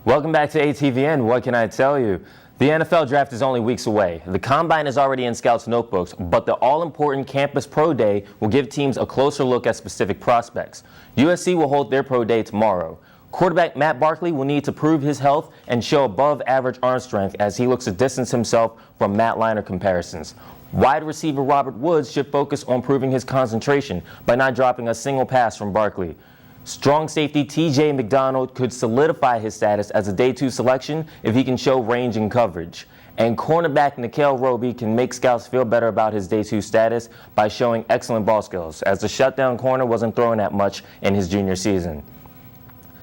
Welcome back to ATVN. What can I tell you? The NFL draft is only weeks away. The combine is already in scouts' notebooks, but the all-important Campus Pro Day will give teams a closer look at specific prospects. USC will hold their Pro Day tomorrow. Quarterback Matt Barkley will need to prove his health and show above-average arm strength as he looks to distance himself from Matt Leinart comparisons. Wide receiver Robert Woods should focus on proving his concentration by not dropping a single pass from Barkley. Strong safety TJ McDonald could solidify his status as a Day 2 selection if he can show range and coverage. And cornerback Nikhil Roby can make scouts feel better about his Day 2 status by showing excellent ball skills, as the shutdown corner wasn't throwing that much in his junior season.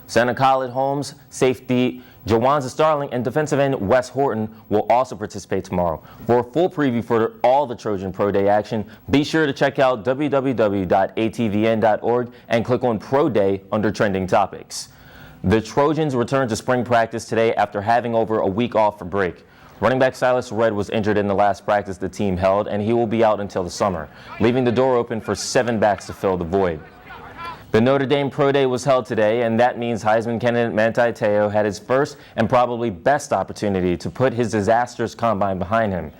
Center Khalid Holmes, safety Jawanza Starling, and defensive end Wes Horton will also participate tomorrow. For a full preview for all the Trojan Pro Day action, be sure to check out www.atvn.org and click on Pro Day under Trending Topics. The Trojans return to spring practice today after having over a week off for break. Running back Silas Red was injured in the last practice the team held, and he will be out until the summer, leaving the door open for 7 backs to fill the void. The Notre Dame Pro Day was held today, and that means Heisman candidate Manti Te'o had his first and probably best opportunity to put his disastrous combine behind him.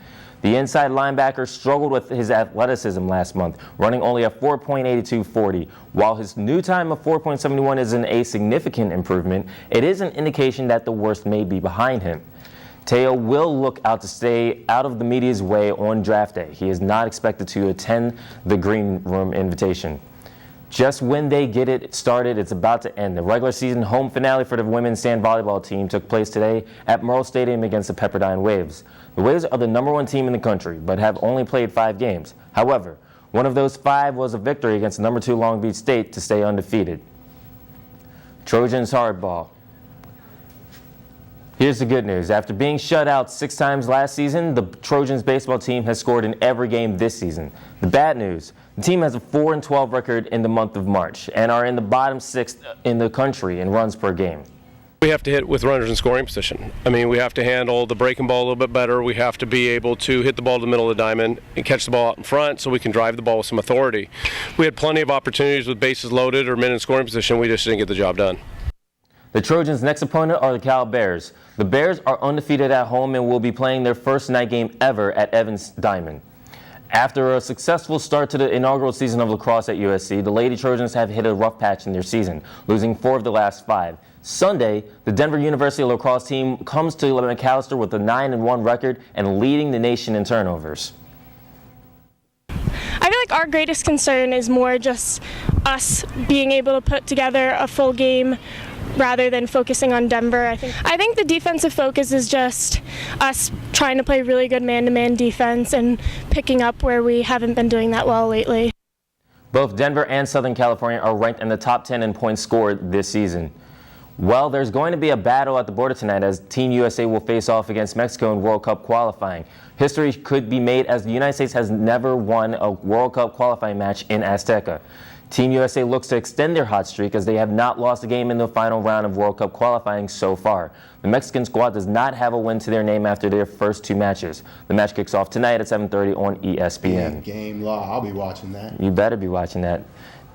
The inside linebacker struggled with his athleticism last month, running only a 4.82 40. While his new time of 4.71 isn't a significant improvement, it is an indication that the worst may be behind him. Te'o will look out to stay out of the media's way on draft day. He is not expected to attend the Green Room invitation. Just when they get it started, it's about to end. The regular season home finale for the women's sand volleyball team took place today at Merle Stadium against the Pepperdine Waves. The Waves are the #1 team in the country, but have only played 5 games. However, one of those 5 was a victory against #2 Long Beach State to stay undefeated. Trojans hardball. Here's the good news. After being shut out 6 times last season, the Trojans baseball team has scored in every game this season. The bad news, the team has a 4-12 record in the month of March and are in the bottom 6th in the country in runs per game. We have to hit with runners in scoring position. I mean, we have to handle the breaking ball a little bit better. We have to be able to hit the ball to the middle of the diamond and catch the ball out in front so we can drive the ball with some authority. We had plenty of opportunities with bases loaded or men in scoring position. We just didn't get the job done. The Trojans' next opponent are the Cal Bears. The Bears are undefeated at home and will be playing their first night game ever at Evans Diamond. After a successful start to the inaugural season of lacrosse at USC, the Lady Trojans have hit a rough patch in their season, losing 4 of the last 5. Sunday, the Denver University lacrosse team comes to McAllister with a 9-1 record and leading the nation in turnovers. I feel like our greatest concern is more just us being able to put together a full game rather than focusing on Denver. I think the defensive focus is just us trying to play really good man-to-man defense and picking up where we haven't been doing that well lately. Both Denver and Southern California are ranked in the top 10 in points scored this season. Well, there's going to be a battle at the border tonight as Team USA will face off against Mexico in World Cup qualifying. History could be made as the United States has never won a World Cup qualifying match in Azteca. Team USA looks to extend their hot streak as they have not lost a game in the final round of World Cup qualifying so far. The Mexican squad does not have a win to their name after their first 2 matches. The match kicks off tonight at 7:30 on ESPN. Game law. I'll be watching that. You better be watching that.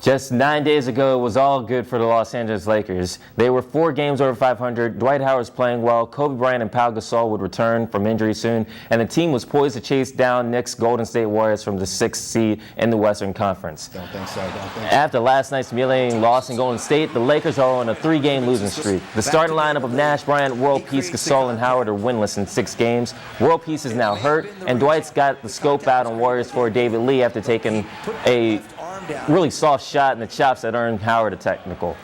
Just 9 days ago, it was all good for the Los Angeles Lakers. They were 4 games over 500. Dwight Howard's playing well. Kobe Bryant and Pau Gasol would return from injury soon, and the team was poised to chase down Knicks Golden State Warriors from the 6th seed in the Western Conference. Don't think so. After last night's humiliating loss in Golden State, the Lakers are on a 3-game losing streak. The starting lineup of Nash, Bryant, World Peace, Gasol, and Howard are winless in 6 games. World Peace is now hurt, and Dwight's got the scope out on Warriors for David Lee after taking a really soft shot in the chops that earned Howard a technical.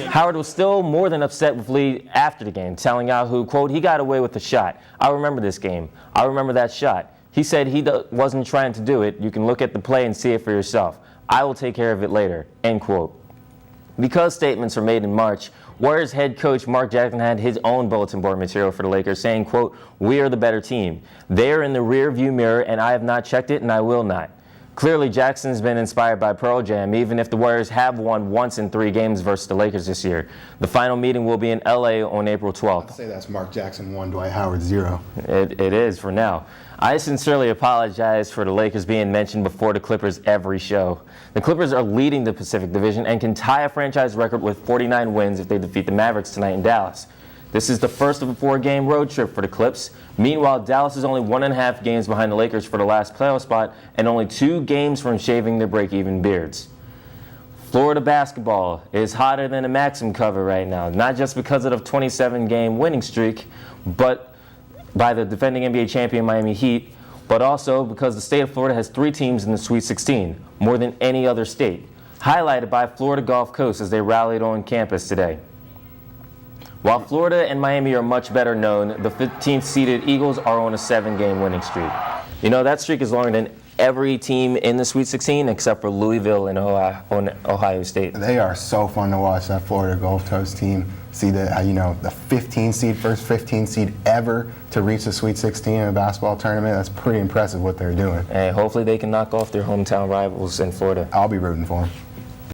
Howard was still more than upset with Lee after the game, telling Yahoo, quote, "He got away with the shot. I remember this game. I remember that shot. He said he wasn't trying to do it. You can look at the play and see it for yourself. I will take care of it later," end quote. Because statements were made in March, Warriors head coach Mark Jackson had his own bulletin board material for the Lakers saying, quote, "We are the better team. They are in the rear view mirror and I have not checked it and I will not." Clearly, Jackson's been inspired by Pearl Jam, even if the Warriors have won once in 3 games versus the Lakers this year. The final meeting will be in LA on April 12th. I'd say that's Mark Jackson 1, Dwight Howard 0. It is for now. I sincerely apologize for the Lakers being mentioned before the Clippers every show. The Clippers are leading the Pacific Division and can tie a franchise record with 49 wins if they defeat the Mavericks tonight in Dallas. This is the first of a 4-game road trip for the Clips. Meanwhile, Dallas is only 1.5 games behind the Lakers for the last playoff spot and only 2 games from shaving their break-even beards. Florida basketball is hotter than a Maxim cover right now, not just because of the 27-game winning streak, but by the defending NBA champion Miami Heat, but also because the state of Florida has 3 teams in the Sweet 16, more than any other state, highlighted by Florida Gulf Coast as they rallied on campus today. While Florida and Miami are much better known, the 15th-seeded Eagles are on a 7-game winning streak. You know, that streak is longer than every team in the Sweet 16 except for Louisville and Ohio State. They are so fun to watch, that Florida Gulf Coast team. See the 15 seed, first 15 seed ever to reach the Sweet 16 in a basketball tournament. That's pretty impressive what they're doing. And hopefully they can knock off their hometown rivals in Florida. I'll be rooting for them.